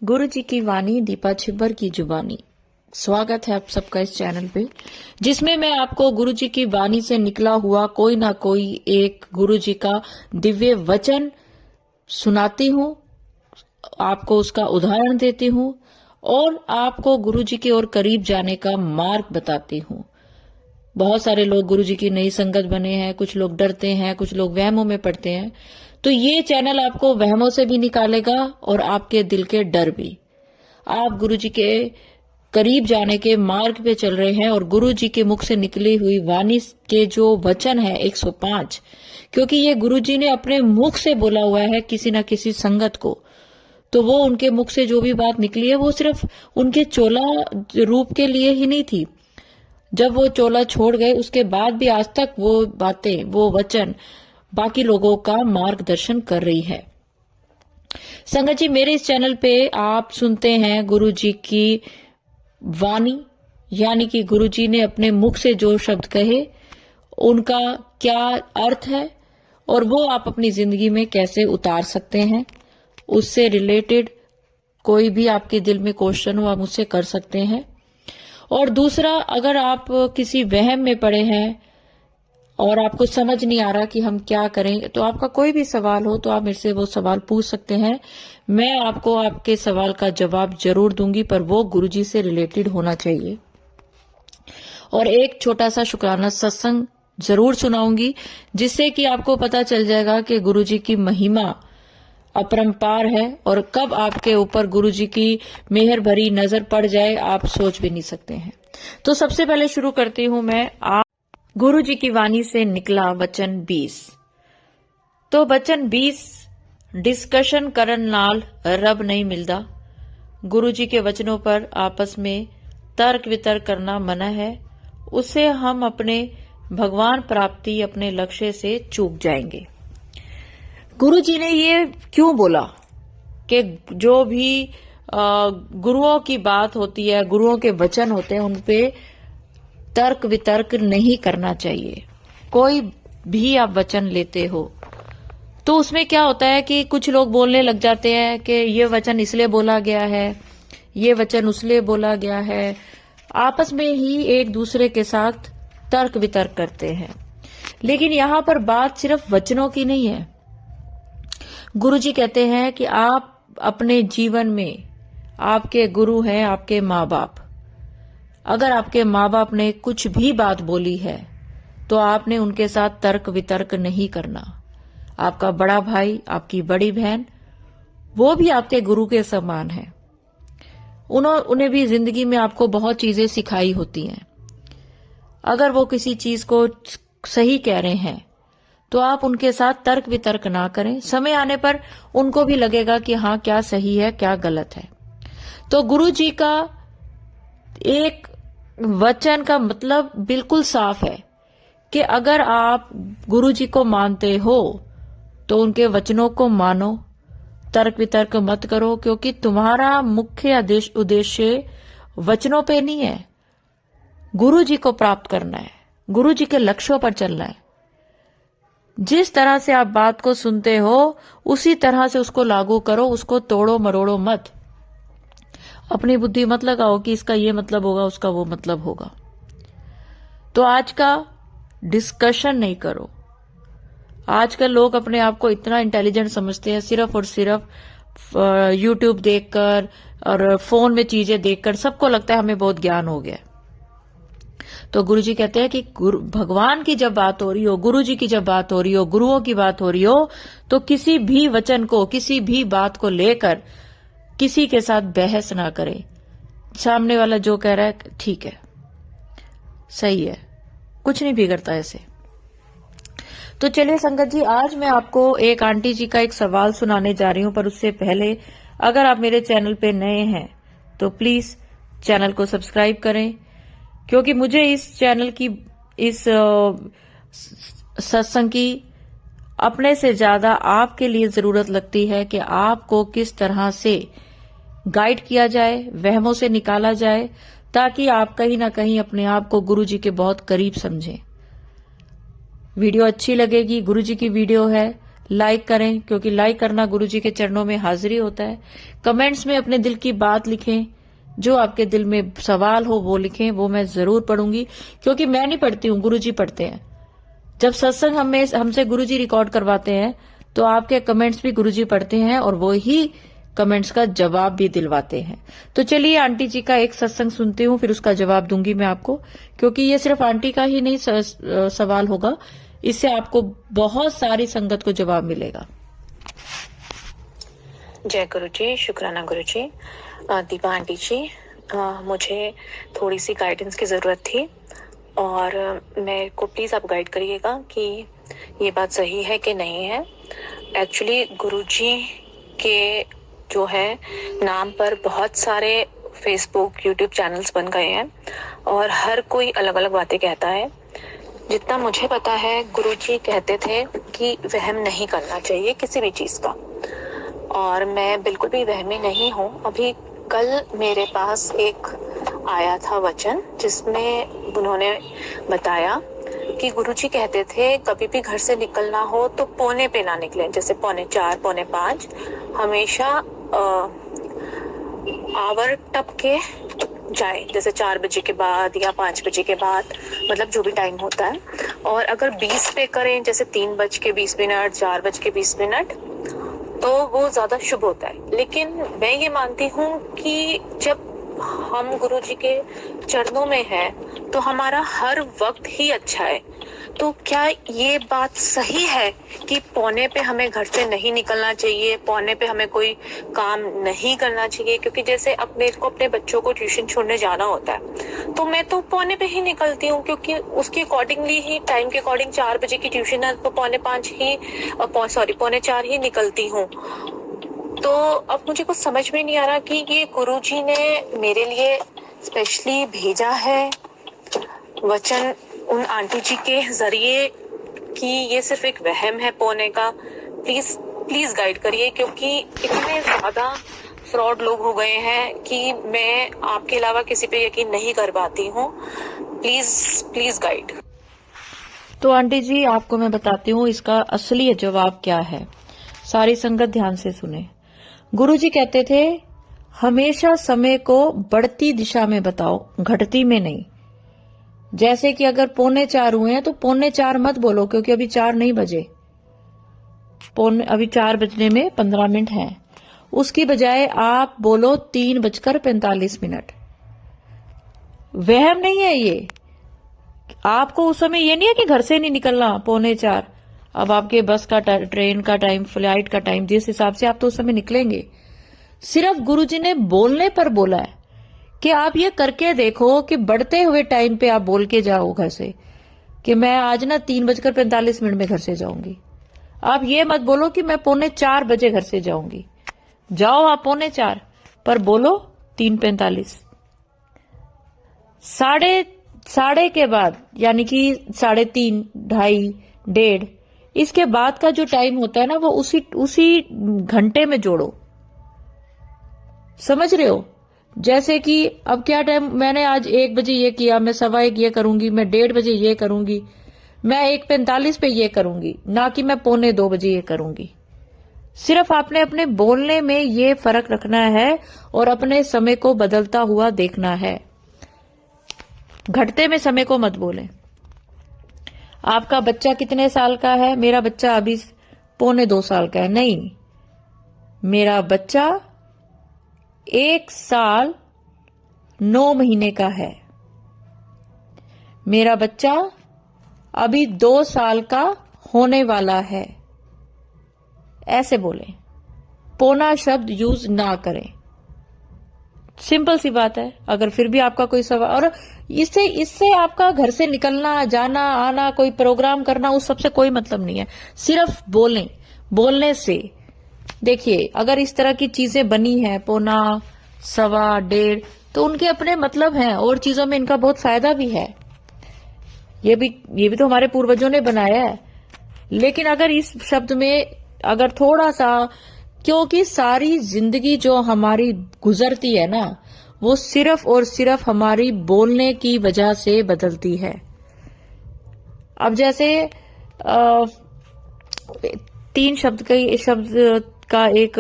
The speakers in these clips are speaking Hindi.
गुरु जी की वाणी दीपा छिब्बर की जुबानी। स्वागत है आप सबका इस चैनल पे, जिसमें मैं आपको गुरु जी की वाणी से निकला हुआ कोई ना कोई एक गुरु जी का दिव्य वचन सुनाती हूँ, आपको उसका उदाहरण देती हूँ और आपको गुरु जी की ओर करीब जाने का मार्ग बताती हूँ। बहुत सारे लोग गुरु जी की नई संगत बने हैं, कुछ लोग डरते हैं, कुछ लोग वहमों में पड़ते हैं। तो ये चैनल आपको वहमों से भी निकालेगा और आपके दिल के डर भी। आप गुरु जी के करीब जाने के मार्ग पे चल रहे हैं और गुरु जी के मुख से निकली हुई वाणी के जो वचन है 105, क्योंकि ये गुरु जी ने अपने मुख से बोला हुआ है किसी न किसी संगत को, तो वो उनके मुख से जो भी बात निकली है वो सिर्फ उनके चोला रूप के लिए ही नहीं थी। जब वो चोला छोड़ गए उसके बाद भी आज तक वो बातें, वो वचन बाकी लोगों का मार्गदर्शन कर रही है। संगत जी, मेरे इस चैनल पे आप सुनते हैं गुरु जी की वाणी, यानी कि गुरु जी ने अपने मुख से जो शब्द कहे उनका क्या अर्थ है और वो आप अपनी जिंदगी में कैसे उतार सकते हैं। उससे रिलेटेड कोई भी आपके दिल में क्वेश्चन हो आप मुझसे कर सकते हैं। और दूसरा, अगर आप किसी वहम में पड़े हैं और आपको समझ नहीं आ रहा कि हम क्या करें, तो आपका कोई भी सवाल हो तो आप मेरे से वो सवाल पूछ सकते हैं। मैं आपको आपके सवाल का जवाब जरूर दूंगी, पर वो गुरुजी से रिलेटेड होना चाहिए। और एक छोटा सा शुक्राना सत्संग जरूर सुनाऊंगी, जिससे कि आपको पता चल जाएगा कि गुरुजी की महिमा अपरंपार है और कब आपके ऊपर गुरुजी की मेहर भरी नजर पड़ जाए आप सोच भी नहीं सकते हैं। तो सबसे पहले शुरू करती हूं मैं गुरु जी की वाणी से निकला वचन 20। तो वचन 20, डिस्कशन करन नाल रब नहीं मिलता। गुरु जी के वचनों पर आपस में तर्क वितर्क करना मना है, उससे हम अपने भगवान प्राप्ति, अपने लक्ष्य से चूक जाएंगे। गुरु जी ने ये क्यों बोला कि जो भी गुरुओं की बात होती है, गुरुओं के वचन होते हैं, उनपे तर्क वितर्क नहीं करना चाहिए। कोई भी आप वचन लेते हो तो उसमें क्या होता है कि कुछ लोग बोलने लग जाते हैं कि ये वचन इसलिए बोला गया है, ये वचन उसलिए बोला गया है। आपस में ही एक दूसरे के साथ तर्क वितर्क करते हैं। लेकिन यहां पर बात सिर्फ वचनों की नहीं है। गुरु जी कहते हैं कि आप अपने जीवन में, आपके गुरु हैं आपके माँ बाप। अगर आपके माँ बाप ने कुछ भी बात बोली है तो आपने उनके साथ तर्क वितर्क नहीं करना। आपका बड़ा भाई, आपकी बड़ी बहन, वो भी आपके गुरु के समान है। उन्हें भी जिंदगी में आपको बहुत चीजें सिखाई होती हैं। अगर वो किसी चीज को सही कह रहे हैं तो आप उनके साथ तर्क वितर्क ना करें। समय आने पर उनको भी लगेगा कि हाँ, क्या सही है क्या गलत है। तो गुरु जी का एक वचन का मतलब बिल्कुल साफ है कि अगर आप गुरु जी को मानते हो तो उनके वचनों को मानो, तर्क वितर्क मत करो, क्योंकि तुम्हारा मुख्य उद्देश्य वचनों पे नहीं है, गुरु जी को प्राप्त करना है, गुरु जी के लक्ष्यों पर चलना है। जिस तरह से आप बात को सुनते हो उसी तरह से उसको लागू करो, उसको तोड़ो मरोड़ो मत। अपनी बुद्धि मत लगाओ कि इसका ये मतलब होगा, उसका वो मतलब होगा। तो आज का डिस्कशन नहीं करो। आजकल लोग अपने आप को इतना इंटेलिजेंट समझते हैं, सिर्फ और सिर्फ यूट्यूब देखकर और फोन में चीजें देखकर सबको लगता है हमें बहुत ज्ञान हो गया। तो गुरुजी कहते हैं कि भगवान की जब बात हो रही हो, गुरु जी की जब बात हो रही हो, गुरुओं की बात हो रही हो, तो किसी भी वचन को, किसी भी बात को लेकर किसी के साथ बहस ना करें। सामने वाला जो कह रहा है ठीक है, सही है, कुछ नहीं बिगड़ता ऐसे। तो चलिए संगत जी, आज मैं आपको एक आंटी जी का एक सवाल सुनाने जा रही हूं, पर उससे पहले अगर आप मेरे चैनल पे नए हैं तो प्लीज चैनल को सब्सक्राइब करें, क्योंकि मुझे इस चैनल की, इस सत्संग की अपने से ज्यादा आपके लिए जरूरत लगती है कि आपको किस तरह से गाइड किया जाए, वहमों से निकाला जाए, ताकि आप कहीं ना कहीं अपने आप को गुरु जी के बहुत करीब समझें। वीडियो अच्छी लगेगी, गुरु जी की वीडियो है, लाइक करें, क्योंकि लाइक करना गुरुजी के चरणों में हाजिरी होता है। कमेंट्स में अपने दिल की बात लिखें, जो आपके दिल में सवाल हो वो लिखें, वो मैं जरूर पढ़ूंगी, क्योंकि मैं नहीं पढ़ती हूँ, गुरुजी पढ़ते हैं। जब सत्संग हमसे गुरुजी रिकॉर्ड करवाते हैं तो आपके कमेंट्स भी गुरुजी पढ़ते हैं और वो ही कमेंट्स का जवाब भी दिलवाते हैं। तो चलिए आंटी जी का एक सत्संग सुनती हूँ, फिर उसका जवाब दूंगी मैं आपको, क्योंकि ये सिर्फ आंटी का ही नहीं सवाल होगा, इससे आपको बहुत सारी संगत को जवाब मिलेगा। जय गुरु जी, शुक्राना गुरु जी। दीपा आंटी जी, मुझे थोड़ी सी गाइडेंस की ज़रूरत थी और मेरे को प्लीज़ आप गाइड करिएगा कि ये बात सही है कि नहीं है। एक्चुअली गुरु जी के जो है नाम पर बहुत सारे फेसबुक यूट्यूब चैनल्स बन गए हैं और हर कोई अलग अलग बातें कहता है। जितना मुझे पता है गुरुजी कहते थे कि वहम नहीं करना चाहिए किसी भी चीज़ का, और मैं बिल्कुल भी वहमी नहीं हूँ। अभी कल मेरे पास एक आया था वचन जिसमें उन्होंने बताया कि गुरुजी कहते थे कभी भी घर से निकलना हो तो पौने पे ना निकलें, जैसे 4:45, 4:45 हमेशा आवर टप के जाए, जैसे 4 बजे के बाद या 5 बजे के बाद, मतलब जो भी टाइम होता है। और अगर 20 पे करें, जैसे 3:20, 4:20, तो वो ज्यादा शुभ होता है। लेकिन मैं ये मानती हूँ कि जब हम गुरु जी के चरणों में हैं तो हमारा हर वक्त ही अच्छा है। तो क्या ये बात सही है कि पौने पे हमें घर से नहीं निकलना चाहिए, पौने पे हमें कोई काम नहीं करना चाहिए? क्योंकि जैसे अब मेरे को अपने बच्चों को ट्यूशन छोड़ने जाना होता है तो मैं तो पौने पे ही निकलती हूँ, क्योंकि उसके अकॉर्डिंगली ही, टाइम के अकॉर्डिंग 4 बजे की ट्यूशन है तो 4:45 ही निकलती हूँ। तो अब मुझे कुछ समझ में नहीं आ रहा कि ये गुरुजी ने मेरे लिए स्पेशली भेजा है वचन उन आंटी जी के जरिए कि ये सिर्फ एक वहम है पौने का। प्लीज गाइड करिए, क्योंकि इतने ज्यादा फ्रॉड लोग हो गए हैं कि मैं आपके अलावा किसी पे यकीन नहीं कर पाती हूँ। Please guide. तो आंटी जी आपको मैं बताती हूँ इसका असली जवाब क्या है। सारी संगत ध्यान से सुने। गुरुजी कहते थे हमेशा समय को बढ़ती दिशा में बताओ, घटती में नहीं। जैसे कि अगर 3:45 हुए हैं तो 3:45 मत बोलो, क्योंकि अभी 4 नहीं बजे, अभी 4 बजने में 15 मिनट हैं। उसकी बजाय आप बोलो 3:45। वहम नहीं है ये। आपको उस समय ये नहीं है कि घर से नहीं निकलना 3:45। अब आपके बस का ट्रेन का टाइम, फ्लाइट का टाइम, जिस हिसाब से आप तो उस समय निकलेंगे। सिर्फ गुरुजी ने बोलने पर बोला है कि आप ये करके देखो कि बढ़ते हुए टाइम पे आप बोल के जाओ घर से कि मैं आज ना 3:45 में घर से जाऊंगी। आप ये मत बोलो कि मैं 3:45 बजे घर से जाऊंगी। जाओ आप 3:45, पर बोलो 3:45। साढ़े के बाद, यानी कि 3:30, 2:30, 1:30, इसके बाद का जो टाइम होता है ना, वो उसी घंटे में जोड़ो। समझ रहे हो? जैसे कि अब क्या टाइम, मैंने आज 1 बजे ये किया, मैं 1:15 ये करूंगी, मैं 1:30 बजे ये करूंगी, मैं 1:45 पे ये करूंगी, ना कि मैं 1:45 बजे ये करूंगी। सिर्फ आपने अपने बोलने में ये फर्क रखना है और अपने समय को बदलता हुआ देखना है। घटते में समय को मत बोलें। आपका बच्चा कितने साल का है? मेरा बच्चा अभी 1.25 साल का है। नहीं, मेरा बच्चा 1 साल 9 महीने का है। मेरा बच्चा अभी 2 साल का होने वाला है। ऐसे बोलें, पौना शब्द यूज ना करें। सिंपल सी बात है। अगर फिर भी आपका कोई सवाल, और इससे आपका घर से निकलना, जाना, आना, कोई प्रोग्राम करना, उस सबसे कोई मतलब नहीं है। सिर्फ बोलें। बोलने से देखिए, अगर इस तरह की चीजें बनी है 1:15, 1:15, तो उनके अपने मतलब हैं और चीजों में इनका बहुत फायदा भी है। ये भी तो हमारे पूर्वजों ने बनाया है। लेकिन अगर इस शब्द में अगर थोड़ा सा, क्योंकि सारी जिंदगी जो हमारी गुजरती है ना, वो सिर्फ और सिर्फ हमारी बोलने की वजह से बदलती है। अब जैसे 3 शब्द का एक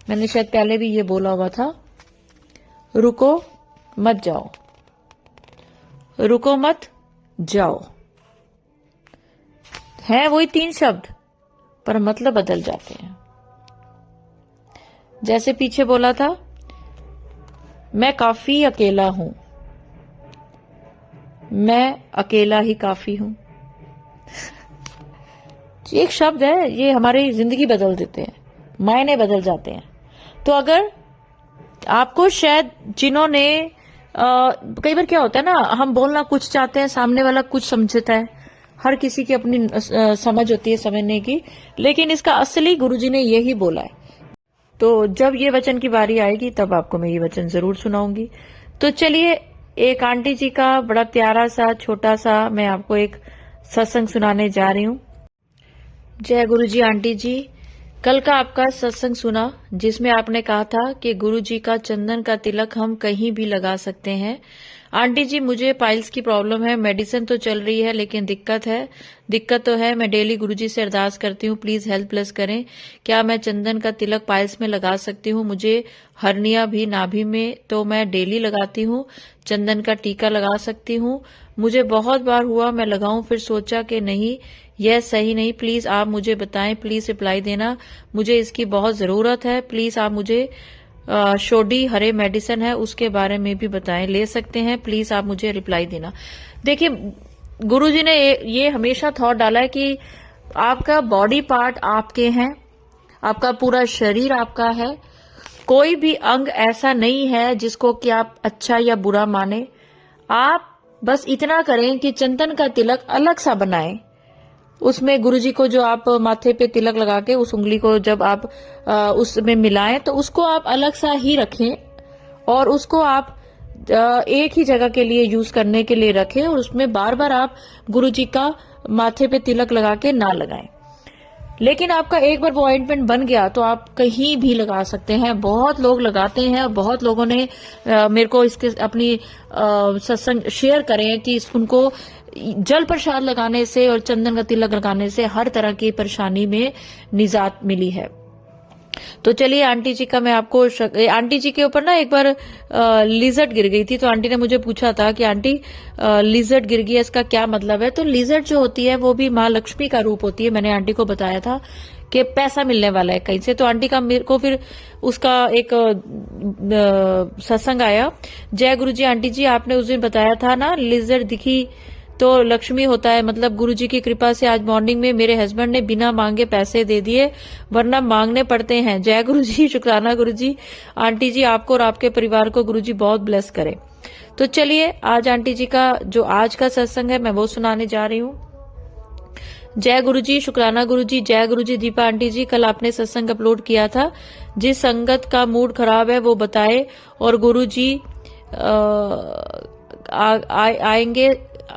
मैंने शायद पहले भी ये बोला हुआ था, रुको मत जाओ, रुको मत जाओ। है वही 3 शब्द पर मतलब बदल जाते हैं। जैसे पीछे बोला था, मैं काफी अकेला हूं, मैं अकेला ही काफी हूं। एक शब्द है, ये हमारी जिंदगी बदल देते हैं, मायने बदल जाते हैं। तो अगर आपको शायद जिन्होंने कई बार क्या होता है ना, हम बोलना कुछ चाहते हैं, सामने वाला कुछ समझता है, हर किसी की अपनी समझ होती है समझने की, लेकिन इसका असली गुरुजी ने यही बोला है। तो जब ये वचन की बारी आएगी तब आपको मैं ये वचन जरूर सुनाऊंगी। तो चलिए, एक आंटी जी का बड़ा प्यारा सा छोटा सा मैं आपको एक सत्संग सुनाने जा रही हूँ। जय गुरु जी। आंटी जी, कल का आपका सत्संग सुना जिसमें आपने कहा था कि गुरु जी का चंदन का तिलक हम कहीं भी लगा सकते हैं। आंटी जी, मुझे पाइल्स की प्रॉब्लम है, मेडिसिन तो चल रही है लेकिन दिक्कत तो है। मैं डेली गुरुजी से अरदास करती हूँ, प्लीज हेल्प प्लस करें। क्या मैं चंदन का तिलक पाइल्स में लगा सकती हूँ? मुझे हर्निया भी नाभि में, तो मैं डेली लगाती हूँ। चंदन का टीका लगा सकती हूँ? मुझे बहुत बार हुआ मैं लगाऊं, फिर सोचा कि नहीं, यह सही नहीं। प्लीज आप मुझे बताएं, प्लीज रिप्लाई देना, मुझे इसकी बहुत जरूरत है। प्लीज आप मुझे शोडी हरे मेडिसिन है उसके बारे में भी बताएं, ले सकते हैं? प्लीज आप मुझे रिप्लाई देना। देखिए, गुरुजी ने ये हमेशा थॉट डाला है कि आपका बॉडी पार्ट आपके हैं, आपका पूरा शरीर आपका है, कोई भी अंग ऐसा नहीं है जिसको कि आप अच्छा या बुरा माने। आप बस इतना करें कि चंदन का तिलक अलग सा बनाएं, उसमें गुरुजी को जो आप माथे पे तिलक लगा के उस उंगली को जब आप उसमें मिलाएं तो उसको आप अलग सा ही रखें और उसको आप एक ही जगह के लिए यूज करने के लिए रखें और उसमें बार बार आप गुरुजी का माथे पे तिलक लगा के ना लगाएं। लेकिन आपका एक बार वो अपॉइंटमेंट बन गया तो आप कहीं भी लगा सकते हैं। बहुत लोग लगाते हैं और बहुत लोगों ने मेरे को इसके अपनी सत्संग शेयर करे हैं कि उनको जल प्रसाद लगाने से और चंदन का तिलक लगाने से हर तरह की परेशानी में निजात मिली है। तो चलिए, आंटी जी का मैं आपको आंटी जी के ऊपर ना एक बार लिजर्ट गिर गई थी, तो आंटी ने मुझे पूछा था कि आंटी लिजर्ट गिर गई है, इसका क्या मतलब है? तो लिजर्ट जो होती है वो भी माँ लक्ष्मी का रूप होती है। मैंने आंटी को बताया था कि पैसा मिलने वाला है कहीं से, तो आंटी का मेरे को फिर उसका एक सत्संग आया। जय गुरु जी। आंटी जी, आपने उस दिन बताया था ना लिजर्ट दिखी तो लक्ष्मी होता है, मतलब गुरुजी की कृपा से आज मॉर्निंग में मेरे हस्बैंड ने बिना मांगे पैसे दे दिए, वरना मांगने पड़ते हैं। जय गुरुजी, शुक्राना गुरुजी। आंटी जी, आपको और आपके परिवार को गुरुजी बहुत ब्लेस करे। तो चलिए, आज आंटी जी का जो आज का सत्संग है मैं वो सुनाने जा रही हूँ। जय गुरुजी, शुक्राना गुरुजी। जय गुरुजी। दीपा आंटी जी, कल आपने सत्संग अपलोड किया था, जिस संगत का मूड खराब है वो बताए और गुरुजी आएंगे।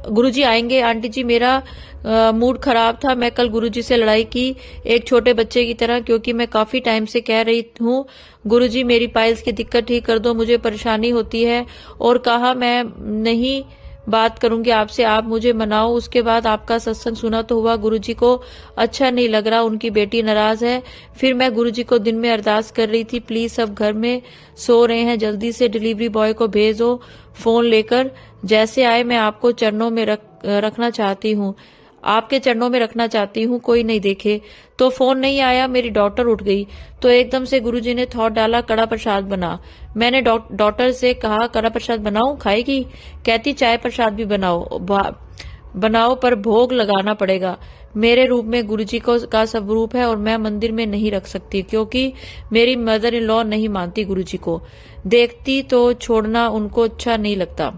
गुरुजी आएंगे। आंटी जी, मेरा मूड खराब था, मैं कल गुरुजी से लड़ाई की एक छोटे बच्चे की तरह, क्योंकि मैं काफी टाइम से कह रही हूँ गुरुजी मेरी पाइल्स की दिक्कत ठीक कर दो, मुझे परेशानी होती है, और कहा मैं नहीं बात करूंगी आपसे, आप मुझे मनाओ। उसके बाद आपका सत्संग सुना तो हुआ गुरुजी को अच्छा नहीं लग रहा, उनकी बेटी नाराज है। फिर मैं गुरुजी को दिन में अरदास कर रही थी, प्लीज सब घर में सो रहे हैं, जल्दी से डिलीवरी बॉय को भेज दो फोन लेकर, जैसे आए मैं आपको चरणों में रखना चाहती हूँ, आपके चरणों में रखना चाहती हूँ, कोई नहीं देखे। तो फोन नहीं आया, मेरी डॉटर उठ गई, तो एकदम से गुरुजी ने थॉट डाला कड़ा प्रसाद बना। मैंने डॉटर से कहा कड़ा प्रसाद बनाऊं, खाएगी? कहती चाय प्रसाद भी बनाओ पर भोग लगाना पड़ेगा। मेरे रूप में गुरुजी का स्वरूप है और मैं मंदिर में नहीं रख सकती, क्योंकि मेरी मदर इन लॉ नहीं मानती गुरुजी को, देखती तो छोड़ना उनको अच्छा नहीं लगता।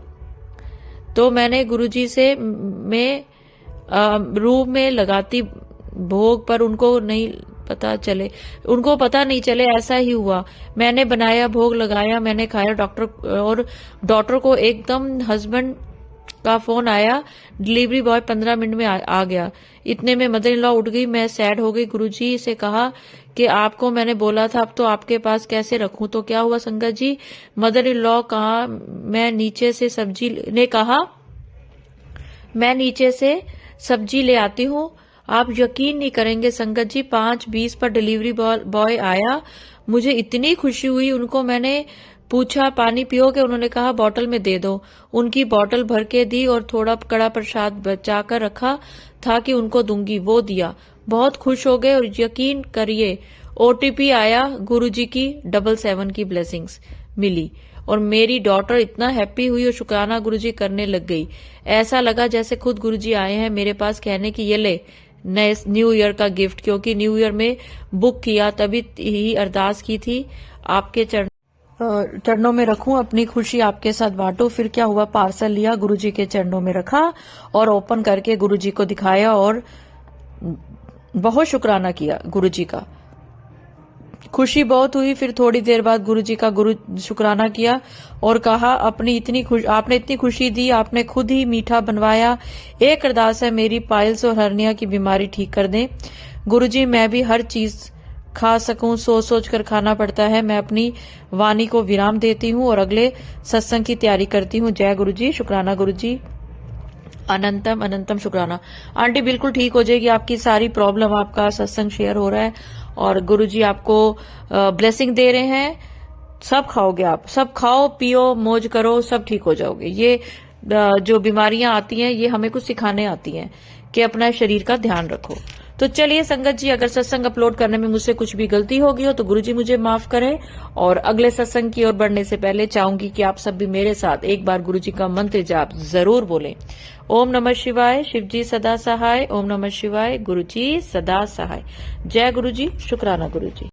तो मैंने गुरुजी से में रूम में लगाती भोग, पर उनको पता नहीं चले, ऐसा ही हुआ। मैंने बनाया, भोग लगाया, मैंने खाया, डॉक्टर को एकदम हस्बैंड का फोन आया, डिलीवरी बॉय 15 मिनट में आ गया। इतने में मदर इन लॉ उठ गई, मैं सैड हो गई। गुरुजी से कहा कि आपको मैंने बोला था, अब तो आपके पास कैसे रखूं? तो क्या हुआ संगत जी? मदर इन लॉ कहा मैं नीचे से सब्जी ले आती हूँ, आप यकीन नहीं करेंगे संगत जी, 5:20 पर डिलीवरी बॉय आया। मुझे इतनी खुशी हुई। उनको मैंने पूछा पानी पियोगे, उन्होंने कहा बोतल में दे दो। उनकी बोतल भर के दी और थोड़ा कड़ा प्रसाद बचा कर रखा था कि उनको दूंगी, वो दिया। बहुत खुश हो गए और यकीन करिए ओटीपी आया, गुरुजी की 777 की ब्लेसिंग्स मिली और मेरी डॉटर इतना हैप्पी हुई और शुक्राना गुरुजी करने लग गई। ऐसा लगा जैसे खुद गुरुजी आए हैं मेरे पास कहने की ये ले नए न्यू ईयर का गिफ्ट, क्योंकि न्यू ईयर में बुक किया तभी ही अरदास की थी आपके चरणों में रखूं, अपनी खुशी आपके साथ बांटूं। फिर क्या हुआ, पार्सल लिया, गुरुजी के चरणों में रखा और ओपन करके गुरुजी को दिखाया और बहुत शुक्राना किया गुरुजी का। खुशी बहुत हुई। फिर थोड़ी देर बाद गुरुजी का शुक्राना किया और कहा आपने इतनी खुशी दी, आपने खुद ही मीठा बनवाया। एक अरदास है मेरी, पाइल्स और हर्निया की बीमारी ठीक कर दें गुरुजी। मैं भी हर चीज खा सकूं, सोच सोच कर खाना पड़ता है। मैं अपनी वाणी को विराम देती हूँ और अगले सत्संग की तैयारी करती हूँ। जय गुरुजी, शुक्राना गुरुजी, अनंतम अनंतम शुक्राना। आंटी बिल्कुल ठीक हो जाएगी आपकी सारी प्रॉब्लम। आपका सत्संग शेयर हो रहा है और गुरुजी आपको ब्लेसिंग दे रहे हैं। सब खाओगे आप, सब खाओ पियो मौज करो, सब ठीक हो जाओगे। ये जो बीमारियां आती हैं ये हमें कुछ सिखाने आती हैं कि अपना शरीर का ध्यान रखो। तो चलिए संगत जी, अगर सत्संग अपलोड करने में मुझसे कुछ भी गलती होगी हो तो गुरुजी मुझे माफ करें। और अगले सत्संग की ओर बढ़ने से पहले चाहूंगी कि आप सब भी मेरे साथ एक बार गुरुजी का मंत्र जाप जरूर बोलें। ओम नमः शिवाय, शिवजी सदा सहाय। ओम नमः शिवाय, गुरुजी सदा सहाय। जय गुरुजी, शुक्राना गुरुजी।